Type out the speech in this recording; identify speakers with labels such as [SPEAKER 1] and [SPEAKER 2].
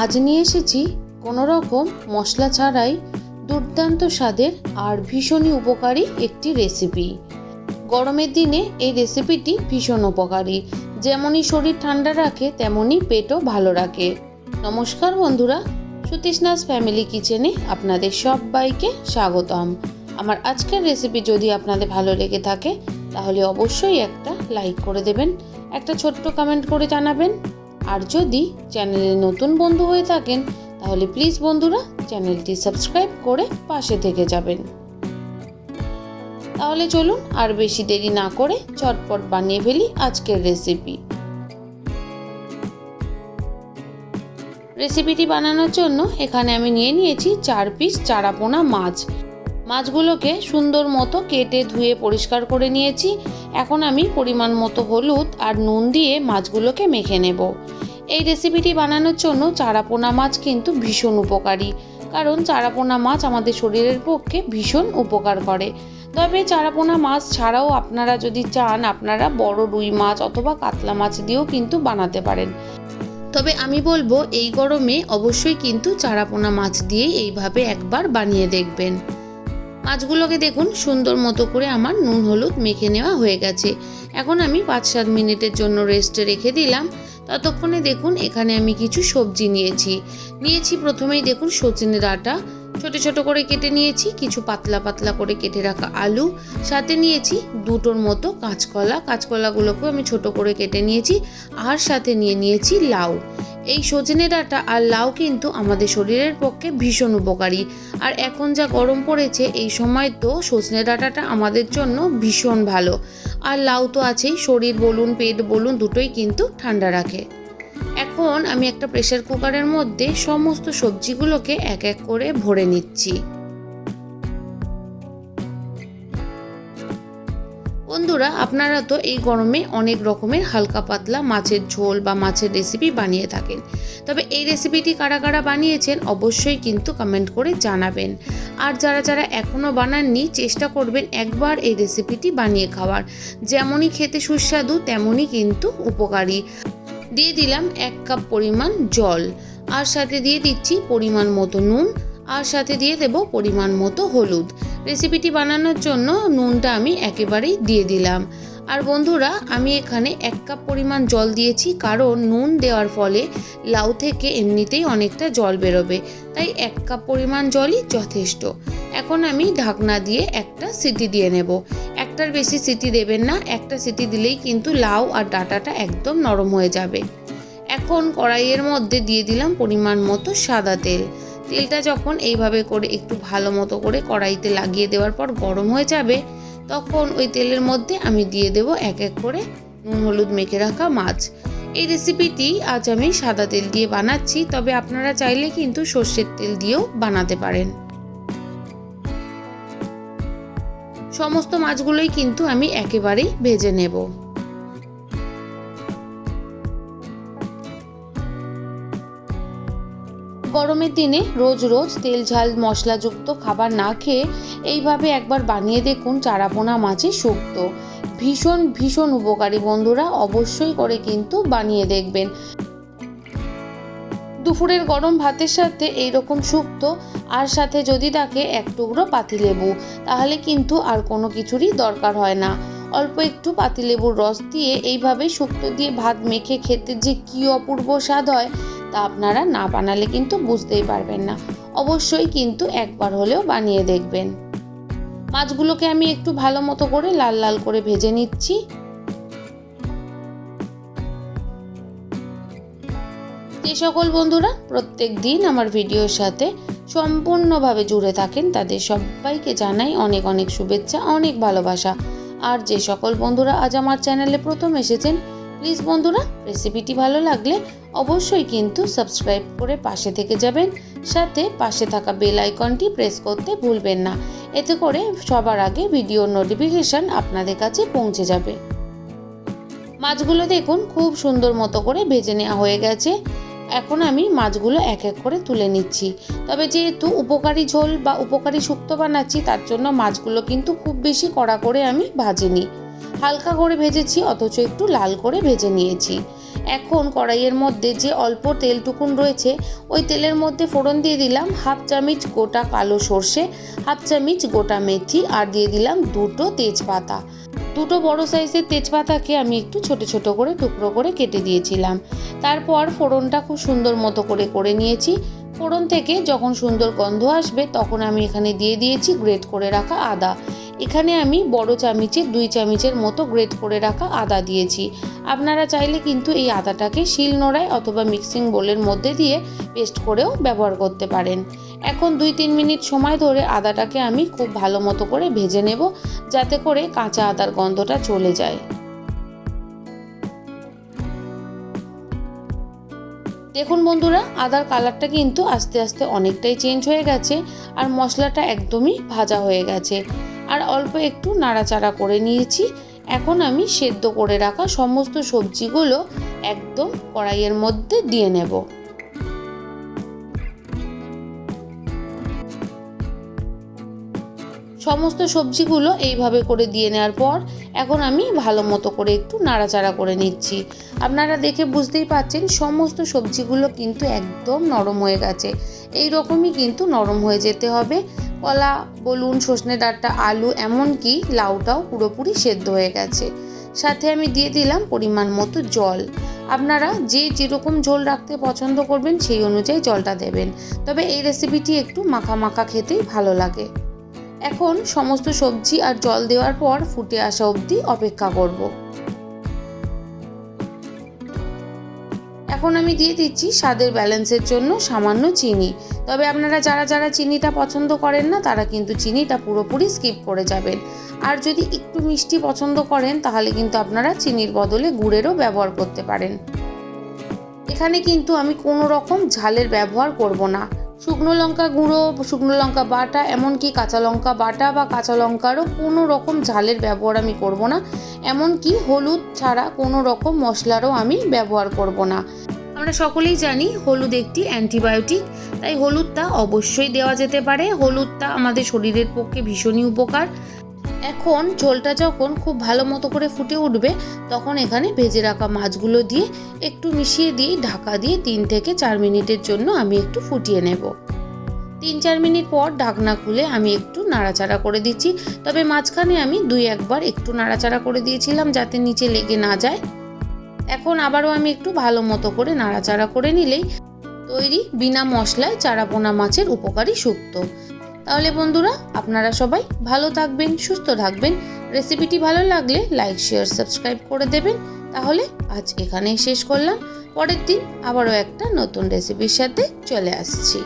[SPEAKER 1] আজ নিয়ে এসেছি কোনো রকম মশলা ছাড়াই দুর্দান্ত স্বাদের আর ভীষণই উপকারী একটি রেসিপি। গরমের দিনে এই রেসিপিটি ভীষণ উপকারী, যেমনই শরীর ঠান্ডা রাখে তেমনই পেটও ভালো রাখে। নমস্কার বন্ধুরা, সুতৃষ্ণাস ফ্যামিলি কিচেনে আপনাদের সবাইকে স্বাগতম। আমার আজকের রেসিপি যদি আপনাদের ভালো লেগে থাকে তাহলে অবশ্যই একটা লাইক করে দেবেন, একটা ছোট্ট কমেন্ট করে জানাবেন। আর যদি চ্যানেলে নতুন বন্ধু হয়ে থাকেন তাহলে প্লিজ বন্ধুরা চ্যানেলটি সাবস্ক্রাইব করে পাশে থেকে যাবেন। তাহলে চলুন আর বেশি দেরি না করে ঝটপট বানিয়ে ফেলি আজকের রেসিপিটি বানানোর জন্য এখানে আমি নিয়ে নিয়েছি 4 পিস চারাপোনা মাছ। মাছগুলোকে সুন্দর মতো কেটে ধুয়ে পরিষ্কার করে নিয়েছি। এখন আমি পরিমাণ মতো হলুদ আর নুন দিয়ে মাছগুলোকে মেখে নেব। এই রেসিপিটি বানানোর জন্য চারাপোনা মাছ কিন্তু ভীষণ উপকারী, কারণ চারাপোনা মাছ আমাদের শরীরের পক্ষে ভীষণ উপকার করে। তবে চারাপোনা মাছ ছাড়াও আপনারা যদি চান আপনারা বড় রুই মাছ অথবা কাতলা মাছ দিয়েও কিন্তু বানাতে পারেন। তবে আমি বলবো এই গরমে অবশ্যই কিন্তু চারাপোনা মাছ দিয়েই এইভাবে একবার বানিয়ে দেখবেন। মাছগুলোকে দেখুন সুন্দর মতো করে আমার নুন হলুদ মেখে নেওয়া হয়ে গেছে। এখন আমি 5-7 মিনিটের জন্য রেস্টে রেখে দিলাম। ততক্ষণে দেখুন এখানে আমি কিছু সবজি নিয়েছি। প্রথমেই দেখুন সজনে ডাঁটা ছোট ছোট করে কেটে নিয়েছি, কিছু পাতলা পাতলা করে কেটে রাখা আলু, সাথে নিয়েছি 2টোর মতো কাঁচকলাগুলোকেও আমি ছোট করে কেটে নিয়েছি, আর সাথে নিয়েছি লাউ। এই সজনে ডাঁটা আর লাউ কিন্তু আমাদের শরীরের পক্ষে ভীষণ উপকারী। আর এখন যা গরম পড়েছে এই সময় তো সজনে ডাঁটাটা আমাদের জন্য ভীষণ ভালো। আর লাউ তো আছেই, শরীর বলুন পেট বলুন দুটোই কিন্তু ঠান্ডা রাখে। এখন আমি একটা প্রেসার কুকারের মধ্যে সমস্ত সবজিগুলোকে এক এক করে ভরে নিচ্ছি। বন্ধুরা, আপনারা তো এই গরমে অনেক রকমের হালকা পাতলা মাছের ঝোল বা মাছের রেসিপি বানিয়ে থাকেন। তবে এই রেসিপিটি কারা কারা বানিয়েছেন অবশ্যই কিন্তু কমেন্ট করে জানাবেন। আর যারা এখনও বানাননি চেষ্টা করবেন একবার এই রেসিপিটি বানিয়ে খাওয়ার। যেমনই খেতে সুস্বাদু তেমনই কিন্তু উপকারী। দিয়ে দিলাম 1 কাপ পরিমাণ জল, আর সাথে দিয়ে দিচ্ছি পরিমাণ মতো নুন, আর সাথে দিয়ে দেব পরিমাণ মতো হলুদ। রেসিপিটি বানানোর জন্য নুনটা আমি একেবারেই দিয়ে দিলাম। আর বন্ধুরা, আমি এখানে 1 কাপ পরিমাণ জল দিয়েছি, কারণ নুন দেওয়ার ফলে লাউ থেকে এমনিতেই অনেকটা জল বেরোবে, তাই 1 কাপ পরিমাণ জলই যথেষ্ট। এখন আমি ঢাকনা দিয়ে একটা সিটি দিয়ে নেব। একটার বেশি সিটি দেবেন না, একটা সিটি দিলেই কিন্তু লাউ আর ডাঁটাটা একদম নরম হয়ে যাবে। এখন কড়াইয়ের মধ্যে দিয়ে দিলাম পরিমাণ মতো সাদা তেল। তেলটা যখন এইভাবে করে একটু ভালো মতো করে কড়াইতে লাগিয়ে দেওয়ার পর গরম হয়ে যাবে, তখন ওই তেলের মধ্যে আমি দিয়ে দেব এক এক করে নুন হলুদ মেখে রাখা মাছ। এই রেসিপিটি আজ আমি সাদা তেল দিয়ে বানাচ্ছি, তবে আপনারা চাইলে কিন্তু সর্ষের তেল দিয়েও বানাতে পারেন। সমস্ত মাছগুলোই কিন্তু আমি একেবারেই ভেজে নেব। গরমের দিনে রোজ তেল ঝাল মশলাযুক্ত খাবার না খেয়ে এইভাবে একবার বানিয়ে দেখুন চারাপোনা মাছের শুক্তো। ভীষণ উপকারী বন্ধুরা, অবশ্যই করে কিন্তু বানিয়ে দেখবেন। দুপুরের গরম ভাতের সাথে এইরকম শুক্তো, আর সাথে যদি থাকে 1 টুকরো পাতিলেবু, তাহলে কিন্তু আর কোনো কিছুরই দরকার হয় না। অল্প একটু পাতিলেবুর রস দিয়ে এইভাবে শুক্তো দিয়ে ভাত মেখে খেতে যে কী অপূর্ব স্বাদ হয় তা আপনারা না বানালে কিন্তু বুঝতেই পারবেন না। অবশ্যই কিন্তু একবার হলেও বানিয়ে দেখবেন। মাছগুলোকে আমি একটু ভালো মতো করে লাল লাল করে ভেজে নিচ্ছি। যে সকল বন্ধুরা প্রত্যেক দিন আমার ভিডিওর সাথে সম্পূর্ণভাবে জুড়ে থাকেন তাদের সবাইকে জানাই অনেক অনেক শুভেচ্ছা, অনেক ভালোবাসা। আর যে সকল বন্ধুরা আজ আমার চ্যানেলে প্রথম এসেছেন, প্লিজ বন্ধুরা রেসিপিটি ভালো লাগলে অবশ্যই কিন্তু সাবস্ক্রাইব করে পাশে থেকে যাবেন, সাথে পাশে থাকা বেল আইকনটি প্রেস করতে ভুলবেন না। এতে করে সবার আগে ভিডিওর নোটিফিকেশন আপনাদের কাছে পৌঁছে যাবে। মাছগুলো দেখুন খুব সুন্দর মতো করে ভেজে নেওয়া হয়ে গেছে। এখন আমি মাছগুলো এক এক করে তুলে নিচ্ছি। তবে যেহেতু উপকারী ঝোল বা উপকারী শুক্তো বানাচ্ছি, তার জন্য মাছগুলো কিন্তু খুব বেশি কড়া করে আমি ভাজিনি, হালকা করে ভেজেছি, অথচ একটু লাল করে ভেজে নিয়েছি। এখন কড়াইয়ের মধ্যে যে অল্প তেলটুকুন রয়েছে ওই তেলের মধ্যে ফোড়ন দিয়ে দিলাম 1/2 চামচ গোটা কালো সর্ষে, 1/2 চামচ গোটা মেথি আর দিয়ে দিলাম 2টো তেজপাতা। 2টো বড় সাইজের তেজপাতাকে আমি একটু ছোট ছোট করে টুকরো করে কেটে দিয়েছিলাম। তারপর ফোড়নটা খুব সুন্দর মতো করে নিয়েছি। ফোড়ন থেকে যখন সুন্দর গন্ধ আসবে তখন আমি এখানে দিয়ে দিয়েছি গ্রেট করে রাখা আদা। এখানে আমি বড় চামচের 2 চামচের মতো গ্রেট করে রাখা আদা দিয়েছি। আপনারা চাইলে কিন্তু এই আদাটাকে শিলনোড়ায় অথবা মিক্সিং বোলের মধ্যে দিয়ে পেস্ট করেও ব্যবহার করতে পারেন। এখন 2-3 মিনিট সময় ধরে আদাটাকে আমি খুব ভালো মতো করে ভেজে নেব, যাতে করে কাঁচা আদার গন্ধটা চলে যায়। দেখুন বন্ধুরা, আদার কালারটা কিন্তু আস্তে আস্তে অনেকটাই চেঞ্জ হয়ে গেছে আর মশলাটা একদমই ভাজা হয়ে গেছে। আর অল্প একটু নাড়াচাড়া করে নিয়েছি। এখন আমি সেদ্ধ করে রাখা সমস্ত সবজিগুলো একদম কড়াইয়ের মধ্যে দিয়ে নেব। সমস্ত সবজিগুলো এইভাবে করে দিয়ে নেওয়ার পর এখন আমি ভালো মতো করে একটু নাড়াচাড়া করে নিচ্ছি। আপনারা দেখে বুঝতেই পারছেন সমস্ত সবজিগুলো কিন্তু একদম নরম হয়ে গেছে। এই রকমই কিন্তু নরম হয়ে যেতে হবে। কলা বলুন, সজনে ডাঁটা, আলু, এমনকি লাউটাও পুরোপুরি সেদ্ধ হয়ে গেছে। সাথে আমি দিয়ে দিলাম পরিমাণ মতো জল। আপনারা যে যেরকম ঝোল রাখতে পছন্দ করবেন সেই অনুযায়ী জলটা দেবেন, তবে এই রেসিপিটি একটু মাখা মাখা খেতেই ভালো লাগে। এখন সমস্ত সবজি আর জল দেওয়ার পর ফুটে আসা অবধি অপেক্ষা করব। এখন আমি দিয়ে দিচ্ছি স্বাদের ব্যালেন্সের জন্য সামান্য চিনি। তবে আপনারা যারা চিনিটা পছন্দ করেন না তারা কিন্তু চিনিটা পুরোপুরি স্কিপ করে যাবেন। আর যদি একটু মিষ্টি পছন্দ করেন তাহলে কিন্তু আপনারা চিনির বদলে গুড়েরও ব্যবহার করতে পারেন। এখানে কিন্তু আমি কোনো রকম ঝালের ব্যবহার করব না। শুকনো লঙ্কা গুঁড়ো, শুকনো লঙ্কা বাটা, এমনকি কাঁচা লঙ্কা বাটা বা কাঁচা লঙ্কারও কোনো রকম ঝালের ব্যবহার আমি করব না। এমনকি হলুদ ছাড়া কোনো রকম মশলারও আমি ব্যবহার করব না। আমরা সকলেই জানি হলুদ একটি অ্যান্টিবায়োটিক, তাই হলুদটা অবশ্যই দেওয়া যেতে পারে। হলুদটা আমাদের শরীরের পক্ষে ভীষণই উপকার। এখন ঝোলটা যখন খুব ভালো মতো করে ফুটে উঠবে তখন এখানে ভেজে রাখা মাছগুলো দিয়ে একটু মিশিয়ে দিয়ে ঢাকা দিয়ে 3 থেকে 4 মিনিটের জন্য আমি একটু ফুটিয়ে নেব। 3-4 মিনিট পর ঢাকনা খুলে আমি একটু নাড়াচাড়া করে দিচ্ছি। তবে মাঝখানে আমি 2-1 বার একটু নাড়াচাড়া করে দিয়েছিলাম যাতে নিচে লেগে না যায়। এখন আবারও আমি একটু ভালো মতো করে নাড়াচাড়া করে নিলেই তৈরি বিনা মশলায় চারাপোনা মাছের উপকারী শুক্তো। তাহলে বন্ধুরা, আপনারা সবাই ভালো থাকবেন, সুস্থ থাকবেন। রেসিপিটি ভালো লাগলে লাইক, শেয়ার, সাবস্ক্রাইব করে দেবেন। তাহলে আজ এখানেই শেষ করলাম। পরের দিন আবারও একটা নতুন রেসিপির সাথে চলে আসছি।